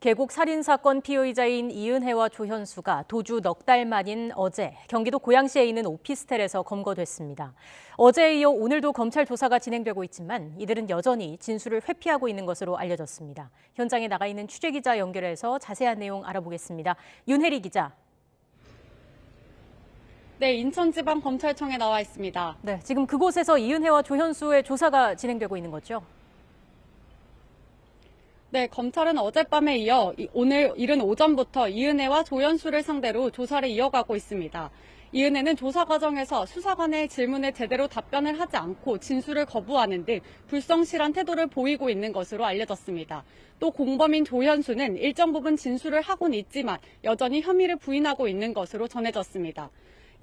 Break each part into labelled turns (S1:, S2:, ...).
S1: 계곡 살인사건 피의자인 이은혜와 조현수가 도주 넉 달 만인 어제 경기도 고양시에 있는 오피스텔에서 검거됐습니다. 어제에 이어 오늘도 검찰 조사가 진행되고 있지만 이들은 여전히 진술을 회피하고 있는 것으로 알려졌습니다. 현장에 나가 있는 취재기자 연결해서 자세한 내용 알아보겠습니다. 윤혜리 기자.
S2: 네, 인천지방검찰청에 나와 있습니다.
S1: 네, 지금 그곳에서 이은혜와 조현수의 조사가 진행되고 있는 거죠?
S2: 네, 검찰은 어젯밤에 이어 오늘 이른 오전부터 이은혜와 조현수를 상대로 조사를 이어가고 있습니다. 이은혜는 조사 과정에서 수사관의 질문에 제대로 답변을 하지 않고 진술을 거부하는 등 불성실한 태도를 보이고 있는 것으로 알려졌습니다. 또 공범인 조현수는 일정 부분 진술을 하고는 있지만 여전히 혐의를 부인하고 있는 것으로 전해졌습니다.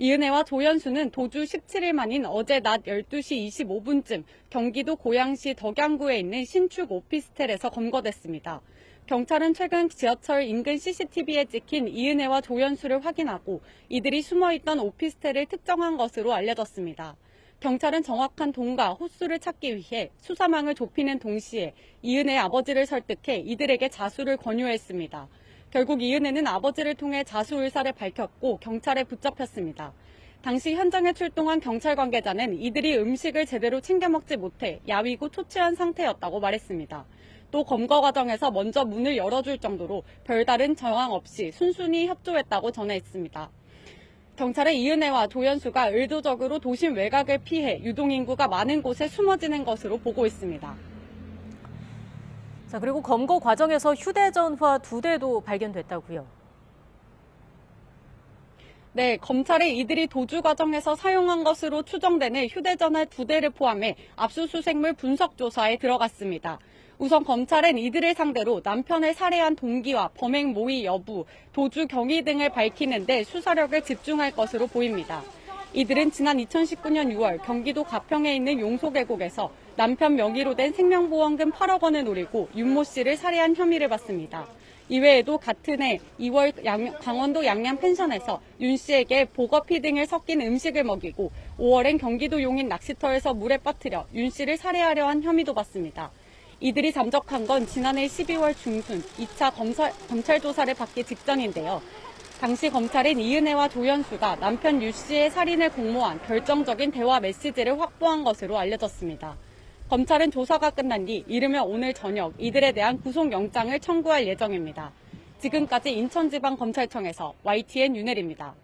S2: 이은혜와 조현수는 도주 17일 만인 어제 낮 12시 25분쯤 경기도 고양시 덕양구에 있는 신축 오피스텔에서 검거됐습니다. 경찰은 최근 지하철 인근 CCTV에 찍힌 이은혜와 조현수를 확인하고 이들이 숨어있던 오피스텔을 특정한 것으로 알려졌습니다. 경찰은 정확한 동과 호수를 찾기 위해 수사망을 좁히는 동시에 이은혜의 아버지를 설득해 이들에게 자수를 권유했습니다. 결국 이은혜는 아버지를 통해 자수 의사를 밝혔고 경찰에 붙잡혔습니다. 당시 현장에 출동한 경찰 관계자는 이들이 음식을 제대로 챙겨 먹지 못해 야위고 초췌한 상태였다고 말했습니다. 또 검거 과정에서 먼저 문을 열어줄 정도로 별다른 저항 없이 순순히 협조했다고 전했습니다. 경찰은 이은혜와 조현수가 의도적으로 도심 외곽을 피해 유동인구가 많은 곳에 숨어지는 것으로 보고 있습니다.
S1: 자, 그리고 검거 과정에서 휴대전화 2대도 발견됐다고요.
S2: 네, 검찰이 이들이 도주 과정에서 사용한 것으로 추정되는 휴대전화 2대를 포함해 압수수색물 분석 조사에 들어갔습니다. 우선 검찰은 이들을 상대로 남편을 살해한 동기와 범행 모의 여부, 도주 경위 등을 밝히는 데 수사력을 집중할 것으로 보입니다. 이들은 지난 2019년 6월 경기도 가평에 있는 용소계곡에서 남편 명의로 된 생명보험금 8억 원을 노리고 윤모 씨를 살해한 혐의를 받습니다. 이외에도 같은 해 2월 강원도 양양 펜션에서 윤 씨에게 보거피 등을 섞인 음식을 먹이고 5월엔 경기도 용인 낚시터에서 물에 빠뜨려 윤 씨를 살해하려 한 혐의도 받습니다. 이들이 잠적한 건 지난해 12월 중순 2차 검찰 조사를 받기 직전인데요. 당시 검찰은 이은혜와 조현수가 남편 유 씨의 살인을 공모한 결정적인 대화 메시지를 확보한 것으로 알려졌습니다. 검찰은 조사가 끝난 뒤 이르면 오늘 저녁 이들에 대한 구속영장을 청구할 예정입니다. 지금까지 인천지방검찰청에서 YTN 윤혜리입니다.